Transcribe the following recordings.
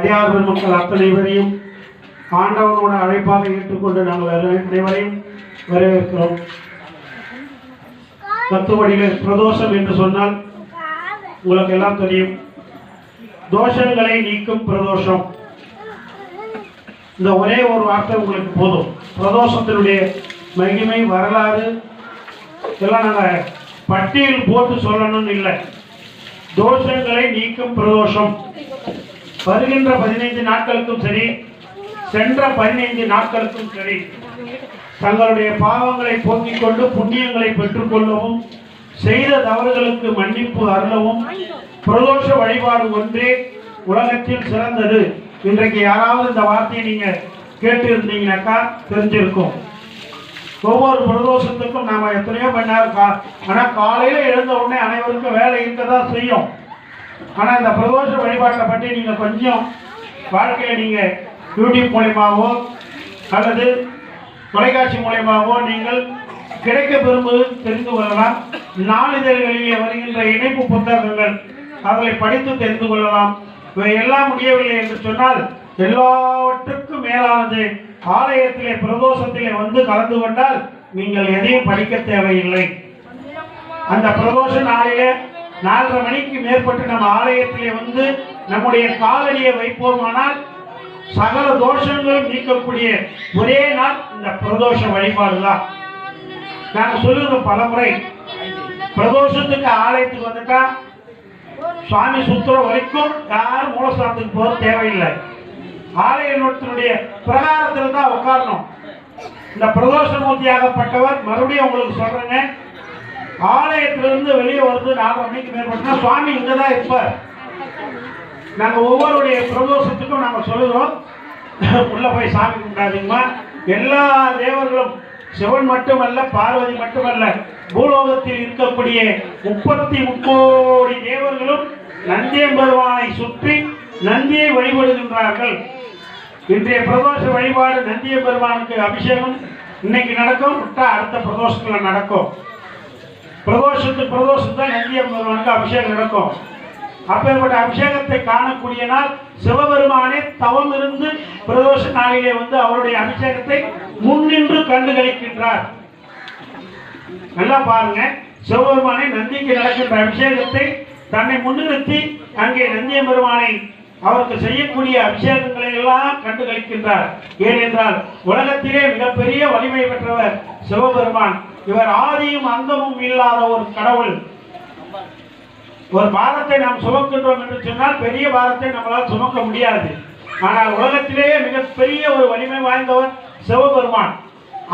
அடியார் பெருமக்கள் அத்தனை பேரையும் ஆண்டவனோட அழைப்பாக ஏற்றுக்கொண்டு நாங்கள் அனைவரையும் வரவேற்கிறோம். தத்துவடிகள் பிரதோஷம் என்று சொன்னால் உங்களுக்கு எல்லாம் தெரியும். தோஷங்களை நீக்கும் பிரதோஷம். இந்த ஒரே ஒரு வார்த்தை உங்களுக்கு போதும். பிரதோஷத்தினுடைய மகிமை, வரலாறு எல்லாம் நாங்கள் பட்டியல் போட்டு சொல்லணும்னு இல்லை. தோஷங்களை நீக்கும் பிரதோஷம். வருகின்ற 15 நாட்களுக்கும் சரி, சென்ற 15 நாட்களுக்கும் சரி, தங்களுடைய பாவங்களை போக்கிக் கொண்டு புண்ணியங்களை பெற்றுக்கொள்ளவும், செய்த தவறுகளுக்கு மன்னிப்பு அருளவும் பிரதோஷ வழிபாடு ஒன்றே உலகத்தில் சிறந்தது. இன்றைக்கு யாராவது இந்த வார்த்தையை நீங்க கேட்டு இருந்தீங்கன்னாக்கா தெரிஞ்சிருக்கும். ஒவ்வொரு பிரதோஷத்துக்கும் நாம எத்தனையோ மணி நேரம் ஆனால் காலையில எழுந்த உடனே அனைவருக்கும் வேலை இருக்கதான் செய்யும். ஆனால் இந்த பிரதோஷ வழிபாட்டை பற்றி நீங்கள் கொஞ்சம் வாழ்க்கையில் நீங்கள் யூடியூப் மூலயமாவோ அல்லது தொலைக்காட்சி மூலயமாவோ நீங்கள் கிடைக்க பெறும்போது தெரிந்து கொள்ளலாம். நாளிதழ்களிலே வருகின்ற இணைப்பு புத்தகங்கள் அவர்களை படித்து தெரிந்து கொள்ளலாம். இவை எல்லாம் முடியவில்லை என்று சொன்னால் எல்லாவற்றுக்கும் மேலானது ஆலயத்திலே பிரதோஷத்திலே வந்து கலந்து கொண்டால் நீங்கள் எதையும் படிக்க தேவையில்லை. அந்த பிரதோஷ நாளிலே 4:30 மணிக்கு மேற்பட்டு நம்ம ஆலயத்திலே வந்து நம்முடைய காலடியை வைப்போமானால் சகல தோஷங்களும் நீக்கக்கூடிய ஒரே நாள் இந்த பிரதோஷ வழிபாடு தான். நாங்கள் சொல்லுறோம் பலமுறை, பிரதோஷத்துக்கு ஆலயத்துக்கு வந்துட்டா சுவாமி சுத்துற வரைக்கும் யாரும் மூலஸ்தானத்துக்கு போக தேவையில்லை. ஆலயத்தினுடைய பிரகாரத்தில் தான் உட்காரணும். இந்த பிரதோஷ மூர்த்தியாகப்பட்டவர் மறுபடியும் உங்களுக்கு சொல்றேங்க, ஆலயத்திலிருந்து வெளியே வருது 4:30 மணிக்கு மேற்பட்டா சுவாமி இங்கே தான் இருப்பார். நாங்கள் ஒவ்வொருடைய பிரதோஷத்துக்கும் நாங்கள் சொல்லுகிறோம், உள்ள போய் சாமி கும்பிடாதீங்கம்மா. எல்லா தேவர்களும், சிவன் மட்டுமல்ல, பார்வதி மட்டுமல்ல, பூலோகத்தில் இருக்கக்கூடிய 33 கோடி தேவர்களும் நந்தியம்பெருமானை சுற்றி நந்தியை வழிபடுகின்றார்கள். இன்றைய பிரதோஷ வழிபாடு நந்தியம்பெருமானுக்கு அபிஷேகம் இன்னைக்கு நடக்கும், அடுத்த பிரதோஷத்தில் நடக்கும். பிரதோஷத்துக்கு நந்தியம்பெருமானுக்கு அபிஷேகம் நடக்கும். அப்பேற்பட்ட அபிஷேகத்தை காணக்கூடிய நாள் சிவபெருமானே தவம் இருந்து பிரதோஷ நாளிலே வந்து அவருடைய அபிஷேகத்தை முன்னின்று கண்டுகளிக்கின்றார். நல்லா பாருங்க, சிவபெருமானை நந்திக்கு நடக்கின்ற அபிஷேகத்தை தன்னை முன்னிறுத்தி அங்கே நந்தியம்பெருமானை அவருக்கு செய்யக்கூடிய அபிஷேகங்களை எல்லாம் கண்டுகளிக்கின்றார். ஏனென்றால் உலகத்திலே மிகப்பெரிய வலிமை பெற்றவர் சிவபெருமான். இவர் ஆதியும் அந்தமும் இல்லாத ஒரு கடவுள். ஒரு பாரத்தை நாம் சுமக்கின்றோம் என்று சொன்னால் பெரிய பாரத்தை நம்மளால் சுமக்க முடியாது. ஆனால் உலகத்திலேயே மிகப்பெரிய ஒரு வலிமை வாய்ந்தவர் சிவபெருமான்.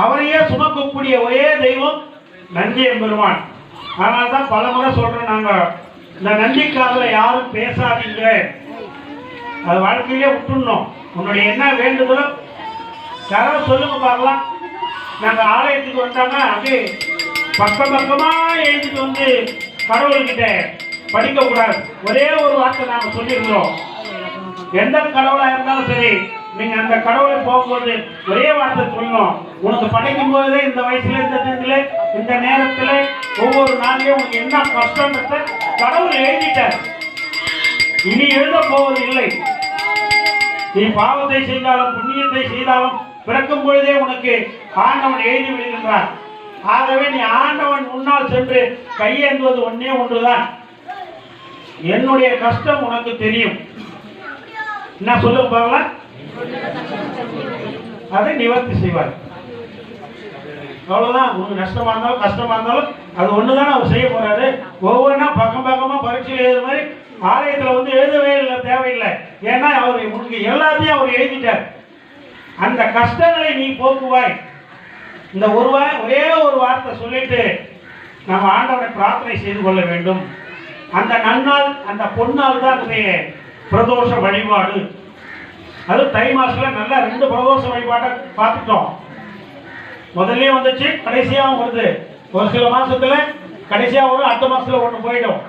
அவரையே சுமக்கக்கூடிய ஒரே தெய்வம் நந்தியம்பெருமான். அதனால தான் பல முறை சொல்றோம், நாங்கள் இந்த நந்திக்காதல யாரும் பேசாதீங்க, அது வாழ்க்கையிலே விட்டுடணும். உன்னுடைய என்ன வேண்டுதலோ யாராவது சொல்லுங்க பார்க்கலாம். நாங்கள் ஆலயத்துக்கு வந்தாங்க அப்படியே பக்கமா எழுதிட்டு வந்து கடவுள்கிட்ட படிக்க கூடாது. ஒரே ஒரு வார்த்தை நாம சொல்லியிருந்தோம், எந்த கடவுளா இருந்தாலும் சரி, நீங்க அந்த கடவுளை போகும்போது ஒரே வார்த்தை சொல்லணும். உனக்கு படைக்கும் போதே இந்த வயசுல, இந்த தினத்துல, இந்த நேரத்துல, ஒவ்வொரு நாளையும் உனக்கு என்ன கஷ்டத்தை கடவுள் எழுதிட்டார். இனி எழுத போவது இல்லை. நீ பாவத்தை செய்தாலும் புண்ணியத்தை செய்தாலும் பிறக்கும் பொழுதே உனக்கு ஆண்டவன் எழுதி விடுகின்றான். ஆகவே நீ ஆண்டவன் முன்னால் சென்று கையேந்துவது ஒன்னே ஒன்றுதான். என்னுடைய கஷ்டம் உனக்கு தெரியும், என்ன சொல்லுங்க பார்க்கலாம், அதை நிவர்த்தி செய்வார். அவ்வளவுதான். உங்களுக்கு நஷ்டமா இருந்தாலும் கஷ்டமா இருந்தாலும் அது ஒண்ணுதானே அவர் செய்ய போறாரு. ஒவ்வொன்றா பக்கமா பரீட்சையில் எழுதுற மாதிரி ஆலயத்தில் வந்து எழுதவே இல்லை, தேவையில்லை. ஏன்னா அவர் உங்களுக்கு எல்லாத்தையும் அவர் எழுதிட்டார். அந்த கஷ்டங்களை நீ போக்குவாய். இந்த ஒரே ஒரு வார்த்தை சொல்லிட்டு நம்ம ஆண்டவனை பிரார்த்தனை செய்து கொள்ள வேண்டும். அந்த நன்னாள், அந்த பொன்னாள் தான் பிரதோஷ வழிபாடு. அது தை மாசத்துல நல்லா 2 பிரதோஷ வழிபாட்டை பார்த்துட்டோம். முதல்ல வந்துச்சு, கடைசியாகவும் வருது. ஒரு சில மாசத்துல கடைசியா வரும், அடுத்த மாசத்துல ஒன்று போயிடும்.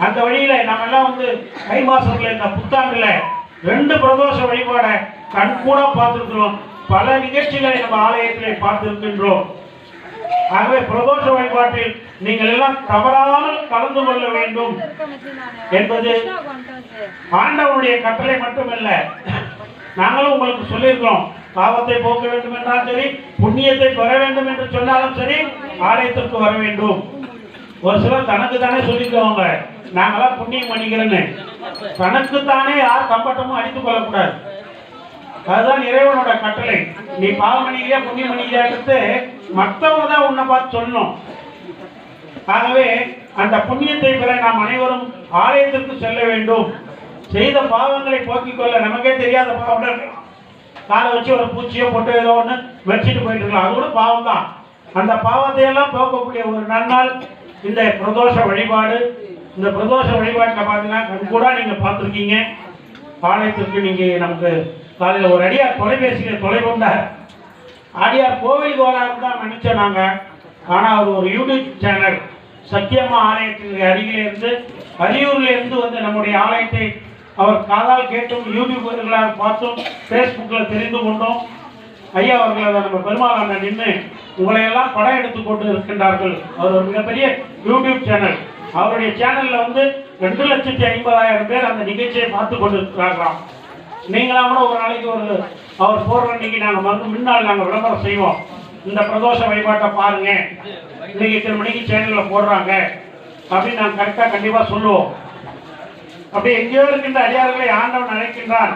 அந்த வழியில நம்ம எல்லாம் வந்து தை மாசத்துல இந்த புத்தாண்டுல 2 பிரதோஷ வழிபாடை கண் கூட பார்த்திருக்கிறோம். பல நிகழ்ச்சிகளை நம்ம ஆலயத்திலே பார்த்திருக்கின்றோம். ஆகவே பிரதோஷ வழிபாட்டில் நீங்கள் எல்லாம் தவறாமல் கலந்து கொள்ள வேண்டும் என்பது ஆண்டவனுடைய கட்டளை மட்டுமல்ல. நாங்களும் உங்களுக்கு சொல்லியிருக்கிறோம், பாவத்தை போக்க வேண்டும் என்றாலும் சரி, புண்ணியத்தை பெற வேண்டும் என்று சொன்னாலும் சரி, ஆலயத்திற்கு வர வேண்டும். ஒரு சிலர் தனக்கு தானே சொல்லிக்கிறவங்க, நாங்களாம் புண்ணியம் பண்ணிக்கிறேன்னு. தனக்கு தானே யார் கம்பட்டமும் அடித்துக் கொள்ளக்கூடாது. அதுதான் இறைவனோட கட்டளை. நீ பாவம் பண்ணிக்கிறியா புண்ணியம் பண்ணிக்கிறியான்றது மற்றவங்க தான் உன்னை பார்த்து சொல்லணும். ஆகவே அந்த புண்ணியத்தை பெற நாம் அனைவரும் ஆலயத்திற்கு செல்ல வேண்டும். செய்த பாவங்களை போக்கிக் கொள்ள நமக்கே தெரியாத பாவம் இருக்கலாம். காலை வச்சு ஒரு பூச்சியோ போட்டு ஏதோ ஒன்று வச்சுட்டு போயிட்டு இருக்கலாம், அது கூட பாவம் தான். அந்த பாவத்தை எல்லாம் போக்கக்கூடிய ஒரு நன்னாள் இந்த பிரதோஷ வழிபாடு. இந்த பிரதோஷ வழிபாட்டில் பார்த்தீங்கன்னா கூட நீங்கள் பார்த்துருக்கீங்க. ஆலயத்திற்கு நீங்கள் நமக்கு காலையில் ஒரு அடியார் தொலைபேசியில் தொலை கொண்டார். அடியார் கோவிலுக்கு வராருன்னு தான் நினச்சோம் நாங்கள். ஆனால் அவர் ஒரு யூடியூப் சேனல் சத்தியம்மா ஆலயத்தின் அருகிலே இருந்து அரியூரில் இருந்து வந்து நம்முடைய ஆலயத்தை அவர் காதால் கேட்டும் யூடியூபர்களாக பார்த்தும் ஃபேஸ்புக்கில் தெரிந்து கொண்டோம். ஐயா அவர்களை நம்ம பெருமாள் அண்ணன் நின்று உங்களையெல்லாம் படம் எடுத்து கொண்டு இருக்கின்றார்கள். அவர் ஒரு மிகப்பெரிய யூடியூப் சேனல். அவருடைய சேனலில் வந்து 2,50,000 பேர் அந்த நிகழ்ச்சியை பார்த்து கொண்டு இருக்கிறார்களாம். நீங்களாம் கூட ஒரு நாளைக்கு ஒரு அவர் போடுற அன்னைக்கு நாங்கள் முன்னால் நாங்கள் விளம்பரம் செய்வோம். இந்த பிரதோஷ வழிபாட்டை பாருங்க, இன்னைக்கு இத்தனை மணிக்கு சேனலில் போடுறாங்க அப்படின்னு நாங்கள் கரெக்டாக கண்டிப்பாக சொல்லுவோம். அப்படி எங்கேயோ இருக்கின்ற அடியார்களை ஆண்டவன் அழைக்கின்றான்.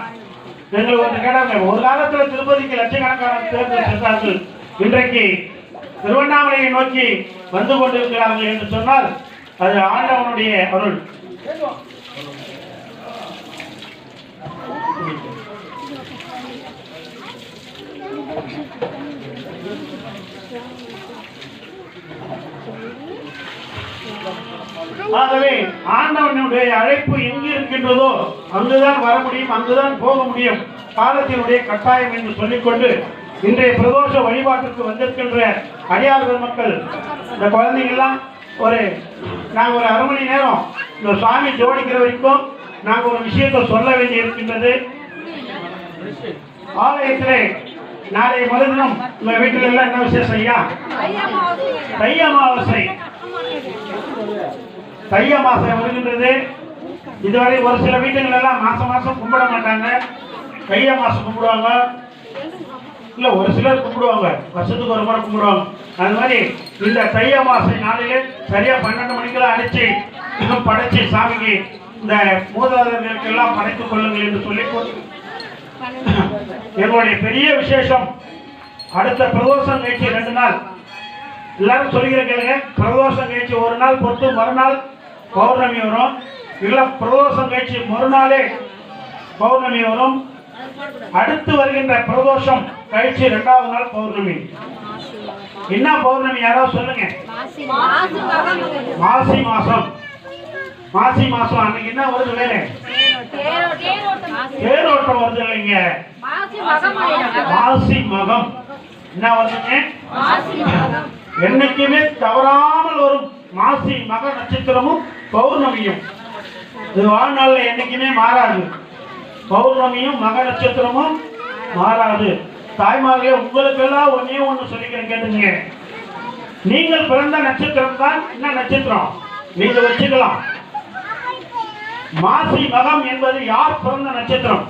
எங்களுக்கு வந்து கேட்டாங்க, ஒரு காலத்தில் திருப்பதிக்கு லட்சக்கணக்கான தேர்தல் சென்றார்கள், இன்றைக்கு திருவண்ணாமலையை நோக்கி வந்து கொண்டிருக்கிறார்கள் என்று சொன்னால் அது ஆண்டவனுடைய அருள். ஆகவே ஆண்டவனுடைய அழைப்பு எங்கு இருக்கின்றதோ அங்குதான் வர முடியும், அங்குதான் போக முடியும். காலத்தினுடைய கட்டாயம் என்று சொல்லிக்கொண்டு இன்றைய பிரதோஷ வழிபாட்டுக்கு வந்திருக்கின்ற அடியார் பெருமக்கள், இந்த குழந்தைங்கள்லாம் நாங்கள் ஒரு அரை மணி நேரம் இந்த சாமி ஜோடிக்கிற வரைக்கும் நாங்கள் ஒரு விஷயத்தை சொல்ல வேண்டி இருக்கின்றது. ஆலயத்திலே நாளை மறுதினம் உங்க வீட்டில் எல்லாம் என்ன விசேஷம் ஐயா? தை அமாவாசை. தை அமாவாசை வருகின்றது. இதுவரை ஒரு சில வீட்டுகள் எல்லாம் மாசம் மாசம் கும்பிட மாட்டாங்க, தை அமாவாசை கும்பிடுவாங்க. இல்லை ஒரு சிலர் கும்பிடுவாங்க, வருஷத்துக்கு ஒரு முறை கும்பிடுவாங்க. அது மாதிரி இந்த தை அமாவாசை நாளிலே சரியா 12 மணிக்கெல்லாம் அடிச்சு படைச்சு சாமிக்கு இந்த மூதாதையர்களுக்கெல்லாம் படைத்துக் கொள்ளுங்கள் என்று சொல்லி எங்களுடைய பெரிய விசேஷம். அடுத்த பிரதோஷம் கழிச்சு 2 நாள் எல்லாரும் சொல்லிக்கிற கேளுங்க. பிரதோஷம் கழிச்சு ஒரு நாள் பொறுத்து மறுநாள் பௌர்ணமி வரும். இல்லை பிரதோஷம் கழிச்சு மறுநாளே பௌர்ணமி வரும். அடுத்து வருகின்ற பிரதோஷம் கழிச்சு 2வது நாள் பௌர்ணமி. என்ன பௌர்ணமி யாராவது சொல்லுங்க? மாசி மாசம். மாசி மாசம் அன்னைக்கு என்ன வருது? வேற தேரோட்டம் வருது இல்லைங்க, மாசி மகம். என்ன வருதுங்க? என்னைக்குமே தவறாமல் வரும் மாசி மக நட்சத்திரமும் பௌர்ணமியும். இது வாழ்நாள்ல என்னைக்குமே மாறாது. பௌர்ணமியும் மக நட்சத்திரமும் மாறாது. தாய்மார்களே, உங்களுக்கெல்லாம் ஒன்னே ஒன்று சொல்லிக்கிறேன் கேட்டுங்க. நீங்கள் பிறந்த நட்சத்திரம் தான் என்ன நட்சத்திரம் நீங்க வச்சுக்கலாம். மாசி மகம் என்பது யார் பிறந்த நட்சத்திரம்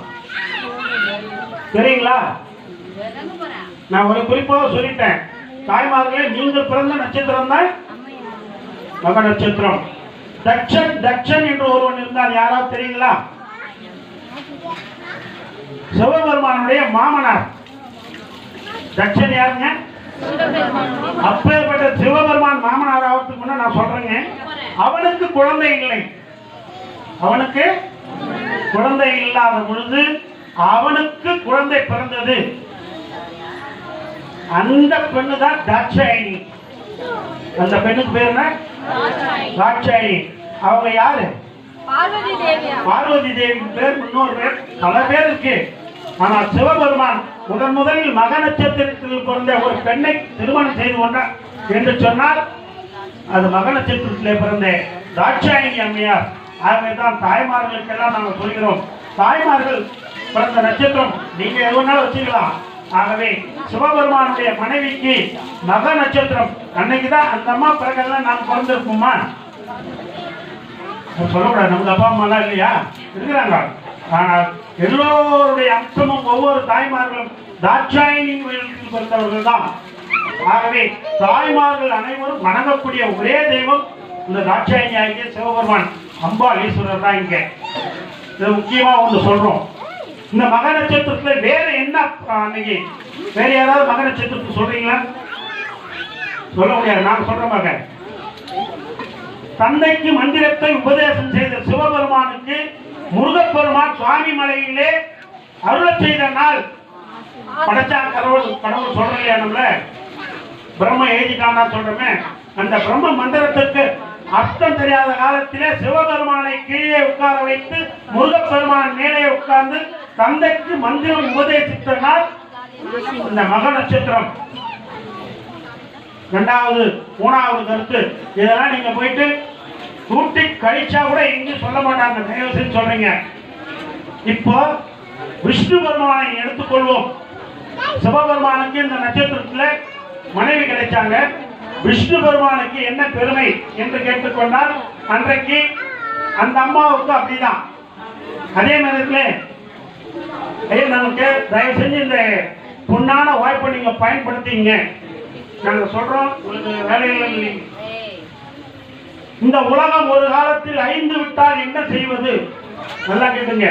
தெரியுங்களா? நான் ஒரு குறிப்பாக சொல்லிட்டேன். தாய்மார்களே, நீங்கள் பிறந்த நட்சத்திரம் தான் மக நட்சத்திரம். தட்சன் தட்சன் என்று ஒருவன் இருந்தால் யாராவது தெரியுங்களா? சிவபெருமானுடைய மாமனார் தட்சன் யாருங்க? அப்பேற்பட்ட சிவபெருமான் மாமனார் ஆகிறதுக்கு முன்ன நான் சொல்றேங்க, அவனுக்கு குழந்தை இல்லை. அவனுக்கு குழந்தை இல்லாத பொழுது அவனுக்கு குழந்தை பிறந்தது. அந்த பெண்ணு தான் தாட்சாயினி. அந்த பெண்ணுக்கு பேர் என்ன? தாட்சாயினி. அவங்க யாரு? பார்வதி தேவி பேர். இன்னொரு பேர், பல பேர் இருக்கு. ஆனால் சிவபெருமான் முதலில் மக நட்சத்திரத்தில் பிறந்த ஒரு பெண்ணை திருமணம் செய்து கொண்டார் என்று சொன்னால் அது மக நட்சத்திரத்திலே பிறந்த தாட்சாயினி அம்மையார். ஆகவேதான் தாய்மார்களுக்கெல்லாம் நாங்கள் சொல்கிறோம், தாய்மார்கள் பிறந்த நட்சத்திரம் நீங்க எதுனாலும் வச்சுக்கலாம். ஆகவே சிவபெருமானுடைய மனைவிக்கு மக நட்சத்திரம் அன்னைக்குதான் அந்த அம்மா பிறகுதான் நாம் பிறந்திருப்போமா? சொல்லக்கூடாது. நமக்கு அப்பா அம்மா எல்லாம் இல்லையா? இருக்கிறாங்க. ஆனால் எல்லோருடைய அம்சமும் ஒவ்வொரு தாய்மார்களும் தாட்சாயினி கோயிலுக்கு பிறந்தவர்கள் தான். ஆகவே தாய்மார்கள் அனைவரும் வணங்கக்கூடிய ஒரே தெய்வம் இந்த தாட்சாயினி ஆகிய சிவபெருமான் அம்பாள் ஈஸ்வரர் தான். இங்க இது முக்கியமா ஒன்று சொல்றோம். இந்த மக நட்சத்திரத்துல வேற என்ன அன்னைக்கு வேற யாராவது மக நட்சத்திரத்துக்கு சொல்றீங்களா? சொல்ல முடியாது. நான் சொல்ற மகன் தந்தைக்கு மந்திரத்தை உபதேசம் செய்த சிவபெருமானுக்கு முருகப்பெருமான் சுவாமி மலையிலே அருளச் செய்த நாள். படைச்சா கடவுள் சொல்றலையா? நம்மள பிரம்ம எழுதிட்டான்னா சொல்றமே. அந்த பிரம்ம மந்திரத்துக்கு அர்த்தம் தெரியாத காலத்திலே சிவபெருமானை கீழே உட்கார வைத்து முருகப்பெருமான் மேலே உட்கார்ந்து தந்தைக்கு மந்திரம் உபதேசித்த நாள் இந்த மக நட்சத்திரம். இரண்டாவது மூணாவது கருத்து, இதெல்லாம் நீங்க போயிட்டு கூட்டி கழிச்சா கூட எங்கேயும் சொல்ல மாட்டாங்க. தயவு செஞ்சு சொல்றீங்க. இப்போ விஷ்ணு பெருமானை எடுத்துக்கொள்வோம். சிவபெருமானுக்கு இந்த நட்சத்திரத்துல மனைவி கிடைச்சாங்க. விஷ்ணு பெருமானுக்கு என்ன பெருமை என்று கேட்டுக்கொண்டால் அன்றைக்கு அந்த அம்மாவுக்கு அப்படிதான். அதே நேரத்தில் நமக்கு தயவு செஞ்சு இந்த பொன்னான வாய்ப்பை நீங்க பயன்படுத்திங்க. நாங்க சொல்றோம், உங்களுக்கு வேலைகள் இல்லை. இந்த உலகம் ஒரு காலத்தில் அழிந்து விட்டால் என்ன செய்வது? நல்லா கேட்டுங்க.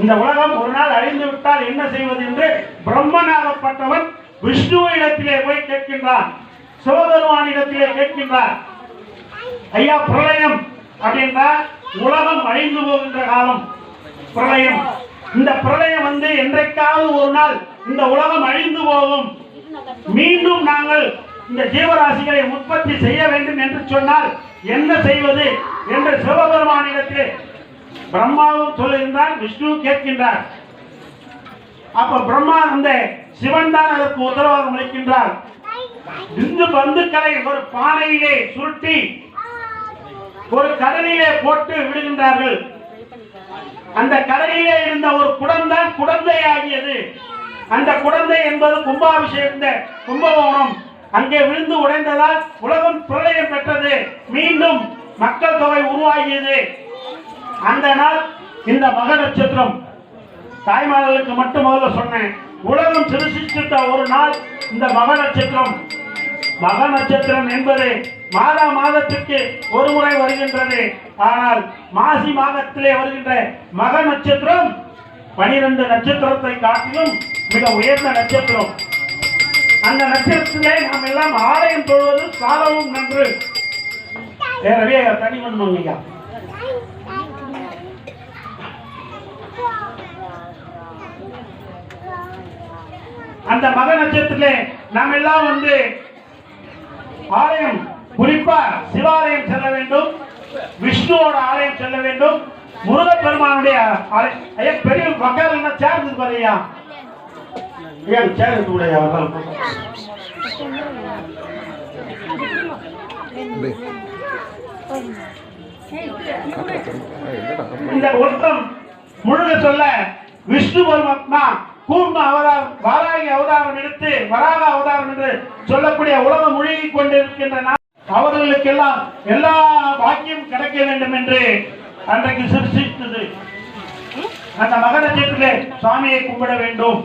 இந்த உலகம் ஒரு நாள் அழிந்து விட்டால் என்ன செய்வது என்று பிரம்மனாகப்பட்டவன் விஷ்ணு இடத்திலே போய் கேட்கின்றான். சிவபெருமானிடத்திலே கேட்கின்றார். ஐயா, பிரளயம் அப்படின்றா உலகம் அழிந்து போகின்ற காலம் பிரளயம். இந்த பிரளயம் வந்து என்றைக்காவது ஒரு நாள் இந்த உலகம் அழிந்து போகும். மீண்டும் நாங்கள் இந்த ஜீவராசிகளை உற்பத்தி செய்ய வேண்டும் என்று சொன்னால் என்ன செய்வது என்று சிவபெருமானிடத்திலே பிரம்மாவும் சொல்லுகின்றார், விஷ்ணு கேட்கின்றார். அப்ப பிரம்மா அந்த சிவன் தான் அதற்கு உத்தரவாதம் அளிக்கின்றார். இந்த பந்துக்களை ஒரு பானையிலே சுருட்டி ஒரு கடலிலே போட்டு விடுகின்றார்கள். அந்த கடலிலே இருந்த ஒரு குடம்தான் குடந்தை ஆகியது. அந்த குடந்தை என்பது கும்பாபிஷேக கும்பகோணம். அங்கே விழுந்து உடைந்ததால் உலகம் பிரளயம் பெற்றது. மீண்டும் மக்கள் தொகை உருவாகியது. அந்த நாள் இந்த மக நட்சத்திரம். தாய்மார்களுக்கு மட்டும் முதல்ல சொன்னேன். உலகம் சிருஷ்டித்த ஒரு நாள் இந்த மக நட்சத்திரம். மக நட்சத்திரம் என்பது மாதத்திற்கு ஒரு முறை வருகின்றது. ஆனால் மாசி மாதத்திலே வருகின்ற மக நட்சத்திரம் 12 நட்சத்திரத்தை காட்டிலும் மிக உயர்ந்த நட்சத்திரம். அந்த நட்சத்திரத்திலே நாம் எல்லாம் ஆலயம் தொழுவது சாலவும் நன்று. ரவி தனி பண்ணுவாங்க. அந்த மக நட்சத்திரத்திலே நாம் எல்லாம் வந்து ஆலயம், குறிப்பா சிவாலயம் செல்ல வேண்டும், விஷ்ணுவோட ஆலயம் செல்ல வேண்டும், முருகப்பெருமானுடைய ஆலயம். ஐயா, பெரிய வக்கால சேர் இருக்கு பாருயா. ஐயா, சேர் இருக்கு கூட. இந்த ஒருத்தம் முழுக சொல்ல விஷ்ணு பரமாத்மா கூர்ம அவதாரம், வாராகி அவதாரம் எடுத்து வராக அவதாரம் என்று சொல்லக்கூடிய உலகம் முழுகி கொண்டிருக்கின்ற அவர்களுக்கெல்லாம் எல்லா பாக்கியம் கிடைக்க வேண்டும் என்று அன்றைக்கு சிருஷ்டித்தது. அந்த மக நட்சத்திரத்திலே சுவாமியை கும்பிட வேண்டும்.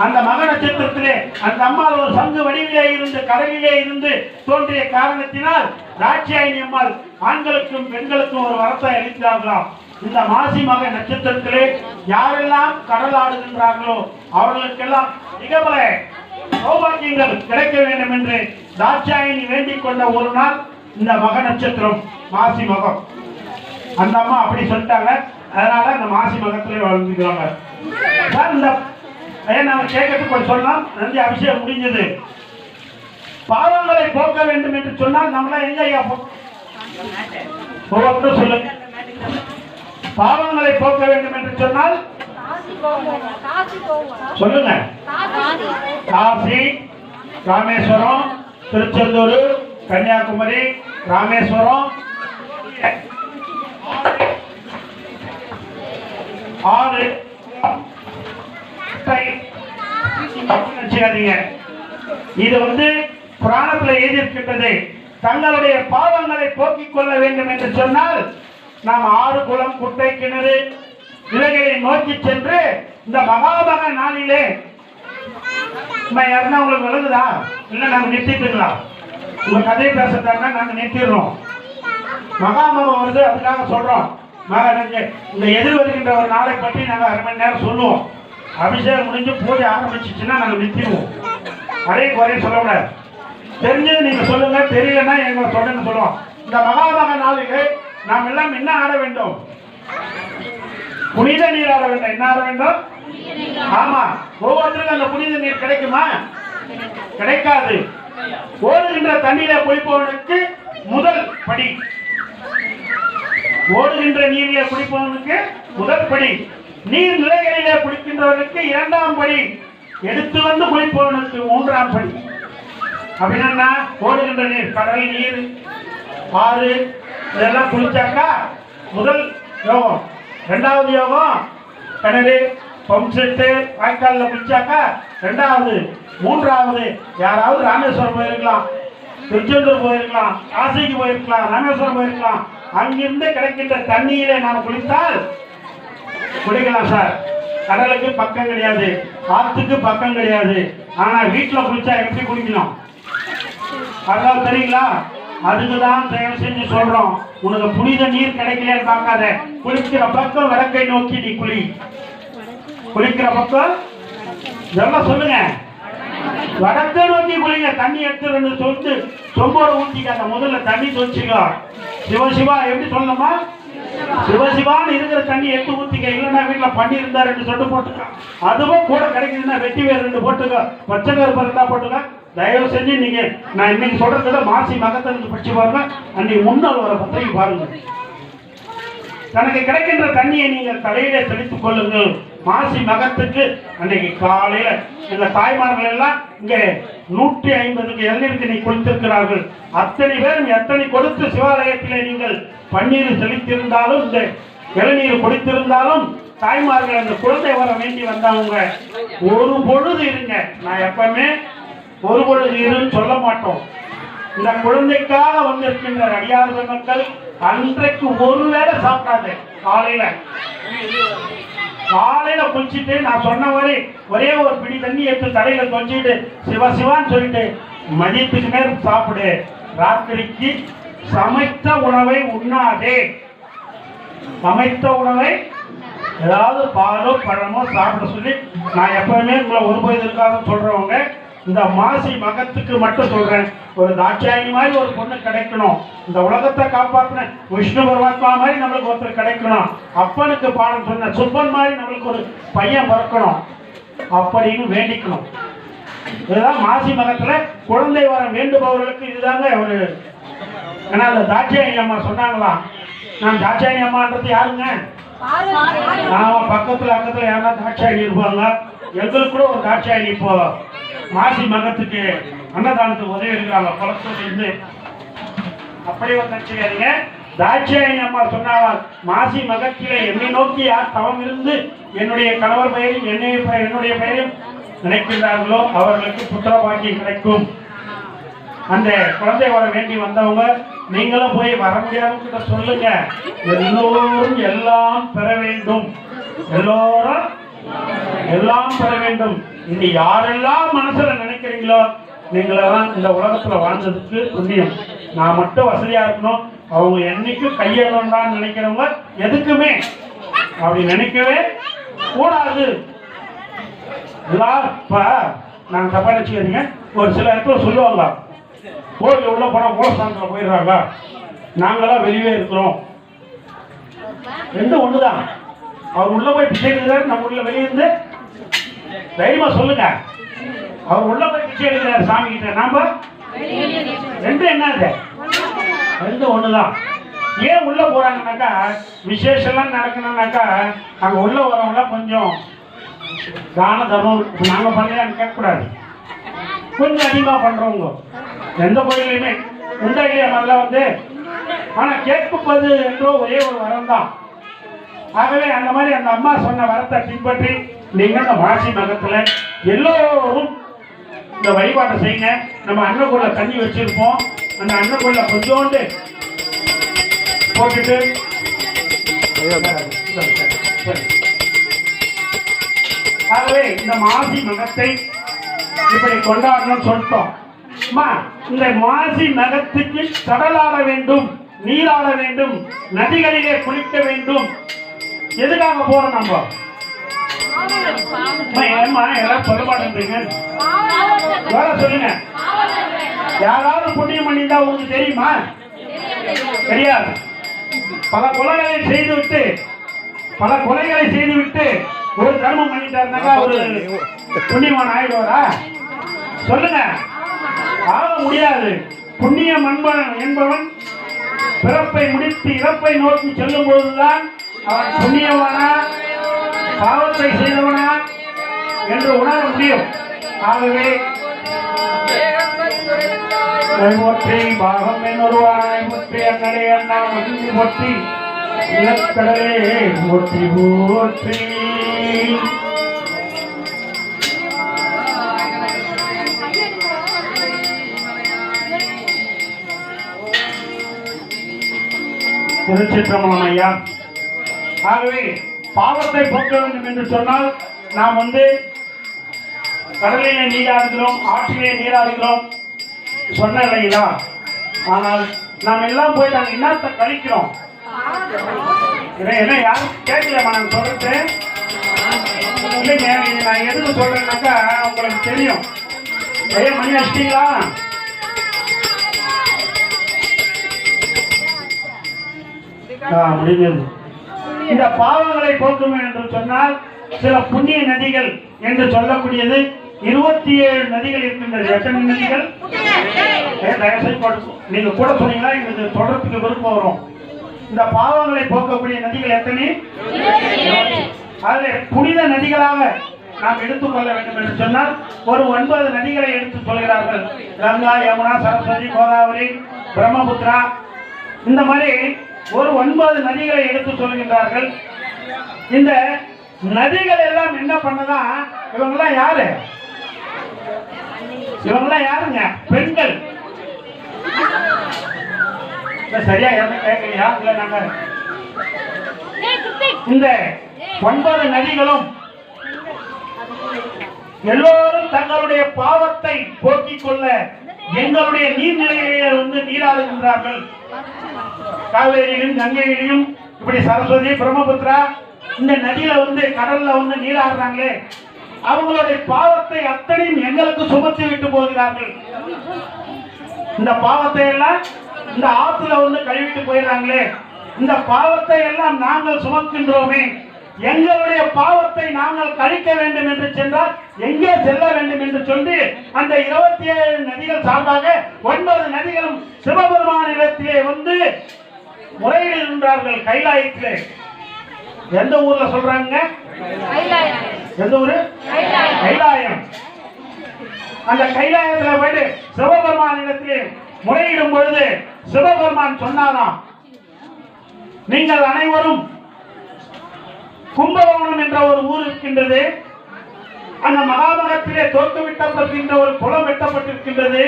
அந்த மக நட்சத்திரத்திலே அந்த அம்மாள் ஒரு சங்கு வடிவிலே இருந்து கடலிலே இருந்து தோன்றிய காரணத்தினால் தாட்சாயினி அம்மாள் ஆண்களுக்கும் பெண்களுக்கும் ஒரு வரத்தை அளித்தார்களாம். இந்த மாசி மக நட்சத்திரத்திலே யாரெல்லாம் கடல் ஆடுகின்றார்களோ அவர்களுக்கெல்லாம் மிக பல சௌபாகியங்கள் கிடைக்க வேண்டும் என்று தாட்சாயினி வேண்டிக் கொண்ட ஒரு நாள் இந்த மக நட்சத்திரம், மாசி மகம். அந்த அம்மா அப்படி சொல்லிட்டாங்க. அதனால இந்த மாசி மகத்திலே வாழ்ந்துக்கிறாங்க. இந்த நம்ம கேட்கறதுக்கு கொஞ்சம் சொல்லலாம். நந்தி அபிஷேகம் முடிஞ்சது. பாவங்களை போக்க வேண்டும் என்று சொன்னால் நம்மள எங்க ஐயா சொல்லுங்க. பாவங்களை போக்க வேண்டும் என்று சொன்னால் சொல்லுங்க. காசி, ராமேஸ்வரம், திருச்செந்தூர், கன்னியாகுமரி, ராமேஸ்வரம், 6 இது வந்து புராணத்தில் எழுதியிருக்கின்றது. தங்களுடைய பாவங்களை போக்கிக் கொள்ள வேண்டும் என்று சொன்னால் நாம் ஆறு குளம் குட்டை கிணறு இவைகளை நோக்கி சென்று இந்த மகாமக நாளிலே யாருன்னா உங்களுக்கு விளங்குதா? இல்லை நாங்கள் நிறுத்திட்டுங்களா? உங்க கதையை பேசுறதாங்க நாங்கள் நிறுத்திடுறோம். மகாமகம் வருது, அதுக்காக சொல்றோம். இந்த எதிர் வருகின்ற ஒரு நாளை பற்றி நாங்கள் 1/2 மணி நேரம் சொல்லுவோம். அபிஷேகம் முடிஞ்சு பூஜை ஆரம்பிச்சிச்சுன்னா நாங்கள் நிறுத்திடுவோம். அதே குறைய சொல்லக்கூடாது. தெரிஞ்சது நீங்க சொல்லுங்க, தெரியலன்னா எங்களை சொல்லுங்க சொல்லுவோம். இந்த மகாமக நாளிலே நாம் எல்லாம் என்ன ஆட வேண்டும்? புனித நீர் ஆட வேண்டும். என்ன ஆட வேண்டும்? ஆமா. ஒவ்வொருத்தருக்கும் அந்த புனித நீர் கிடைக்குமா? கிடைக்காது. ஓடுகின்ற தண்ணீரை குளிப்பவனுக்கு முதல் படி, ஓடுகின்ற நீரிலே குளிப்பவனுக்கு முதல் படி, நீர் நிலைகளிலே குளிக்கின்றவனுக்கு 2ஆம் படி, எடுத்து வந்து குளிப்பவனுக்கு 3ஆம் படி. அப்படின்னா ஓடுகின்ற நீர், கடல் நீர், ஆறு இதெல்லாம் குளிச்சாக்கா முதல் யோகம். 2வது யோகம் கிணறு, பம்ப் செட்டு, வாய்க்காலில் குளிச்சாக்கா 2வது. 3வது யாராவது ராமேஸ்வரம் போயிருக்கலாம், திருச்செந்தூர் போயிருக்கலாம், காசிக்கு போயிருக்கலாம், ராமேஸ்வரம் போயிருக்கலாம். அங்கிருந்து கிடைக்கின்ற தண்ணீரை நாம் குளித்தால் குடிக்கலாம் சார். கடலுக்கு பக்கம் கிடையாது, ஆற்றுக்கு பக்கம் கிடையாது. ஆனா வீட்டில் குளிச்சா எப்படி குளிக்கணும் அதான் தெரியுங்களா? அதுக்குதான் தயவு செஞ்சு சொல்றோம். உனக்கு புனித நீர் கிடைக்கலன்னு பார்க்காத. குளிக்கிற பக்கம் வடக்கை நோக்கி நீ குளி. குளிக்கிற பக்கம் இதெல்லாம் சொல்லுங்க, வடக்கை நோக்கி குளிங்க. தண்ணி எடுத்து 2 சொட்டு சொம்போட ஊற்றிக்காத. முதல்ல தண்ணி தொச்சிக்கோ. சிவசிவா எப்படி சொல்லணுமா? சிவசிவான்னு இருக்கிற தண்ணி எடுத்து ஊற்றிக்க. இல்லைன்னா வீட்டில் பண்ணி இருந்தா 2 சொட்டு போட்டுக்க. அதுவும் கூட கிடைக்குதுன்னா வெட்டி வேறு 2 போட்டுக்க. பச்சை கருப்பு இருந்தா போட்டுக்க. தயவு செஞ்சு நீங்க நான் இன்னைக்கு சொல்றத மாசி மகத்திலிருந்து படிச்சு பாருங்க. அன்னைக்கு முன்னாள் வர பத்திரிகை பாருங்க. தனக்கு கிடைக்கின்ற தண்ணியை நீங்கள் தலையில தெளித்துக் கொள்ளுங்கள். மாசி மகத்துக்கு அன்னைக்கு காலையில இந்த தாய்மார்கள் எல்லாம் இங்க 150 இளநீருக்கு நீ கொடுத்திருக்கிறார்கள். அத்தனை பேரும் எத்தனை கொடுத்து சிவாலயத்திலே நீங்கள் பன்னீர் தெளித்திருந்தாலும் இந்த இளநீர் கொடுத்திருந்தாலும் தாய்மார்கள் அந்த குழந்தை வர வேண்டி வந்தவங்க ஒரு பொழுது இருங்க. நான் எப்பவுமே ஒரு பொழுது இருன்னு சொல்ல மாட்டோம். இந்த குழந்தைக்காக வந்திருக்கின்ற அடியார்கள் மக்கள் அன்றைக்கு ஒருவேளை சாப்பிடாது. காலையில குளிச்சுட்டு நான் சொன்ன ஒரே ஒரு பிடி தண்ணி எடுத்து தலையில கொஞ்சிட்டு சிவசிவான்னு சொல்லிட்டு மதியத்துக்கு நேரம் சாப்பிடு. ராத்திரிக்கு சமைத்த உணவை உண்ணாதே. சமைத்த உணவை ஏதாவது பாலோ பழமோ சாப்பிட சொல்லி நான் எப்பவுமே உங்களை ஒரு போயதற்காக சொல்றவங்க. இந்த மாசி மகத்துக்கு மட்டும் சொல்றேன், ஒரு தாட்சாயணி மாதிரி ஒரு பொண்ணு கிடைக்கணும். இந்த உலகத்தை காப்பாற்றின விஷ்ணு பரமாத்மா மாதிரி நம்மளுக்கு ஒருத்தர் கிடைக்கணும். அப்பனுக்கு பாடம் சொன்ன சுப்பன் மாதிரி நம்மளுக்கு ஒரு பையன் பிறக்கணும் அப்படின்னு வேண்டிக்கணும். இதுதான் மாசி மகத்துல குழந்தை வர வேண்டுபவர்களுக்கு இதுதாங்க ஒரு. ஏன்னா அந்த தாட்சாயணி அம்மா சொன்னாங்களாம். நான் தாட்சாயணி அம்மான்றது யாருங்க? பக்கத்துல அக்கத்துல யாரா தாட்சாயணி இருப்பாங்க. எங்களுக்கு கூட ஒரு தாட்சாயணி இப்போ மாசி மகத்துக்கு அன்னதானத்துக்கு உதவி இருக்கிறாங்க குளத்தூர்ல இருந்து. அப்படி ஒரு கட்சியாருங்க. தாட்சாயணி அம்மா சொன்னாங்க, மாசி மகத்திலே என்னை நோக்கி யார் தவம் இருந்து என்னுடைய கணவர் பெயரையும் என்னுடைய பெயரையும் நினைக்கின்றார்களோ அவர்களுக்கு புத்திர பாக்கியம் கிடைக்கும். அந்த குழந்தை வர வேண்டி வந்தவங்க நீங்களும் போய் வர முடியாத சொல்லுங்க. எல்லோரும் எல்லாம் பெற வேண்டும். எல்லோரும் எல்லாம் பெற வேண்டும். இனி யாரெல்லாம் மனசுல நினைக்கிறீங்களோ நீங்களெல்லாம் இந்த உலகத்துல வாழ்ந்ததுக்கு புண்ணியம். நான் மட்டும் வசதியா இருக்கணும், அவங்க என்னைக்கும் கையெழுந்தான்னு நினைக்கிறவங்க எதுக்குமே அப்படி நினைக்கவே கூடாது. நாங்க தப்பா நினைச்சுக்கிறீங்க. ஒரு சில இடத்துல சொல்லுவாங்க, கோயில் உள்ள போனா மூலஸ்தானத்துல போயிடுறாங்க, நாங்களாம் வெளியே இருக்கிறோம். ரெண்டும் ஒண்ணுதான். அவர் உள்ள போய் பிச்சை எடுக்கிறாரு, நம்ம உள்ள வெளியே இருந்து தைரியமா சொல்லுங்க. அவர் உள்ள போய் பிச்சை எடுக்கிறாரு சாமி கிட்ட, நாம ரெண்டும் என்னது? ரெண்டும் ஒண்ணுதான். ஏன் உள்ள போறாங்கன்னாக்கா விசேஷம்லாம் நடக்கணும்னாக்கா அங்க உள்ள வரவங்க கொஞ்சம் தான தர்மம் நாங்க பண்ணலான்னு கேட்கக்கூடாது. கொஞ்சம் அதிகமா பண்றவங்க எந்த கோயிலையுமே உண்டா இல்லையா மாதிரிலாம் வந்து. ஆனா கேட்பது என்றோ ஒரே ஒரு வரம் தான். ஆகவே அந்த மாதிரி அந்த அம்மா சொன்ன வரத்தை பின்பற்றி நீங்க அந்த மாசி மகத்துல எல்லோரும் இந்த வழிபாட்டை செய்யுங்க. நம்ம அன்னக்குள்ள தண்ணி வச்சிருப்போம், அந்த அன்னக்குள்ள கொஞ்சோண்டு போட்டுட்டு ஆகவே இந்த மாசி மகத்தை இப்படி கொண்டாடணும்னு சொல்லிட்டோம். இந்த மாசி மகத்துக்கு கடலாட வேண்டும், நீராட வேண்டும், நதிகளிலே குளிக்க வேண்டும். எதுக்காக போறோம் நம்ம? ஏமா எல்லாம் சொல்ல மாட்டேங்க, சொல்லுங்க. யாராவது புண்ணியம் பண்ணியிருந்தா உங்களுக்கு தெரியுமா? தெரியாது. பல கொலைகளை செய்துவிட்டு ஒரு தர்மம் பண்ணிட்டாருனாக்கா ஒரு புண்ணியவான் ஆயிடுவாரா? சொல்லுங்க, ஆக முடியாது. புண்ணியம் என்பவன் பிறப்பை முடித்து இறப்பை நோக்கி செல்லும் போதுதான் அவன் புண்ணியவானா பாவத்தை செய்தவனா என்று உணர முடியும். ஆகவே போற்றி பாகம் என்னொருவானாய் போற்றி அண்ணலே அண்ணா மகிழ்ந்து போற்றி இலக்கடலே போற்றி போற்றி. திருச்சிற்றம்பலம் ஐயா. ஆகவே பாவத்தை போக்க வேண்டும் என்று சொன்னால் நாம் கடலிலே நீராடுகிறோம், ஆற்றிலே நீராடுகிறோம் சொன்ன இல்லைங்களா? ஆனால் நாம் எல்லாம் போய் நாங்கள் என்னத்தை கழிக்கிறோம்? என்ன யாரும் கேட்கலாமா? நான் சொல்றது இல்லைங்க. இது நான் எதுக்கு சொல்றேன்னாக்கா உங்களுக்கு தெரியும். மணி அடிச்சிட்டீங்களா? முடிஞ்சது. இந்த பாவங்களை போக்கும் என்று சொன்னால் சில புண்ணிய நதிகள் என்று சொல்லக்கூடியது 27 நதிகள் இருக்கின்றது. எத்தனை நதிகள்? நீங்க கூட சொன்னீங்களா? எங்களுக்கு தொடர்புக்கு விருப்பம் வரும். இந்த பாவங்களை போக்கக்கூடிய நதிகள் எத்தனை? அதில் புனித நதிகளாக நாம் எடுத்துக்கொள்ள வேண்டும் என்று சொன்னால் ஒரு 9 நதிகளை எடுத்துக் கொள்கிறார்கள். கங்கா, யமுனா, சரஸ்வதி, கோதாவரி, பிரம்மபுத்திரா, இந்த மாதிரி ஒரு 9 நதிகளை எடுத்து சொல்கின்றார்கள். இந்த நதிகள் எல்லாம் என்ன பண்ணதான்? இவங்கெல்லாம் யாரு? இவங்கெல்லாம் யாருங்க? பெண்கள். சரியா யாரும் கேட்கலையா? இல்ல நாங்க இந்த 9 நதிகளும் எல்லோரும் தங்களுடைய பாவத்தை போக்கிக் கொள்ள எங்களுடைய நீர்நிலையிலே நீராடுகின்றார்கள். காவேரியிலும் கங்கையிலும் இப்படி சரஸ்வதி, பிரம்மபுத்திரா இந்த நதியில கடல்ல நீராடுறாங்களே, அவங்களுடைய பாவத்தை அத்தனையும் எங்களுக்கு சுமத்தி விட்டு போகிறார்கள். இந்த பாவத்தை எல்லாம் இந்த ஆத்துல கழுவிட்டு போயிடறாங்களே, இந்த பாவத்தை எல்லாம் நாங்கள் சுமக்கின்றோமே, எங்களுடைய பாவத்தை நாங்கள் கழிக்க வேண்டும் என்று சென்றால் எங்கே செல்ல வேண்டும் என்று சொல்லி அந்த 27 நதிகள் சார்பாக 9 நதிகளும் சிவபெருமானிடத்திலே முறையிடுகின்றார்கள். கைலாயத்திலே. எந்த ஊர்ல சொல்றாங்க? எந்த ஊரு? கைலாயம். அந்த கைலாயத்தில் போயிட்டு சிவபெருமானிடத்திலே முறையிடும் பொழுது சிவபெருமான் சொன்னாராம், நீங்கள் அனைவரும் கும்பகோணம் என்ற ஒரு ஊர் இருக்கின்றது, அந்த மகாமகத்திலே தோற்று விட்டப்பட்டிருக்கின்ற ஒரு குளம் வெட்டப்பட்டிருக்கின்றது,